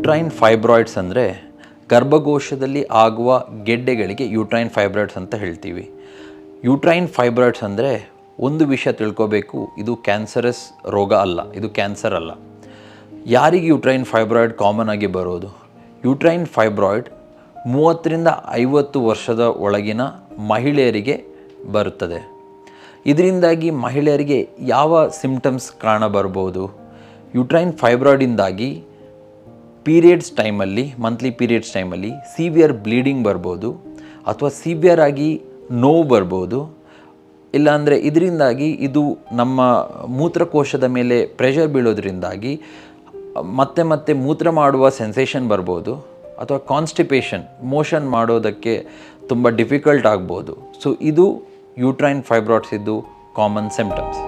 Uterine fibroids ಅಂದರೆ ಗರ್ಭಕೋಶದಲ್ಲಿ ಆಗುವ ಗೆಡ್ಡೆಗಳಿಗೆ uterine fibroids ಅಂತ ಹೇಳ್ತೀವಿ. ಯೂಟ್ರೈನ್ ಫೈಬ್ರಾಯ್ಡ್ಸ್ ಅಂದರೆ ಒಂದು ವಿಷಯ ತಿಳ್ಕೋಬೇಕು, ಇದು ಕ್ಯಾನ್ಸರಸ್ ರೋಗ ಅಲ್ಲ, ಇದು ಕ್ಯಾನ್ಸರ್ ಅಲ್ಲ. ಯಾರಿಗೆ ಯೂಟ್ರೈನ್ ಫೈಬ್ರಾಯ್ಡ್ ಕಾಮನ್ ಆಗಿ ಬರೋದು? ಯೂಟ್ರೈನ್ ಫೈಬ್ರಾಯ್ಡ್ 30ರಿಂದ 50 ವರ್ಷದ ಒಳಗಿನ ಮಹಿಳೆಯರಿಗೆ ಬರುತ್ತದೆ. ಇದರಿಂದಾಗಿ ಮಹಿಳೆಯರಿಗೆ ಯಾವ ಸಿಂಪ್ಟಮ್ಸ್ ಕಾಣಬರ್ಬೋದು? ಯೂಟ್ರೈನ್ ಫೈಬ್ರಾಯ್ಡಿಂದಾಗಿ ಪೀರಿಯಡ್ಸ್ ಟೈಮಲ್ಲಿ, ಮಂತ್ಲಿ ಪೀರಿಯಡ್ಸ್ ಟೈಮಲ್ಲಿ ಸಿವಿಯರ್ ಬ್ಲೀಡಿಂಗ್ ಬರ್ಬೋದು, ಅಥವಾ ಸಿವಿಯರ್ ಆಗಿ ನೋವು ಬರ್ಬೋದು. ಇಲ್ಲಾಂದರೆ ಇದರಿಂದಾಗಿ ಇದು ನಮ್ಮ ಮೂತ್ರಕೋಶದ ಮೇಲೆ ಪ್ರೆಷರ್ ಬೀಳೋದ್ರಿಂದಾಗಿ ಮತ್ತೆ ಮತ್ತೆ ಮೂತ್ರ ಮಾಡುವ ಸೆನ್ಸೇಷನ್ ಬರ್ಬೋದು, ಅಥವಾ ಕಾನ್ಸ್ಟಿಪೇಷನ್, ಮೋಷನ್ ಮಾಡೋದಕ್ಕೆ ತುಂಬ ಡಿಫಿಕಲ್ಟ್ ಆಗ್ಬೋದು. ಸೊ ಇದು ಯೂಟ್ರೈನ್ ಫೈಬ್ರಾಯ್ಡ್ಸ್ ಇದ್ದು ಕಾಮನ್ ಸಿಂಪ್ಟಮ್ಸ್.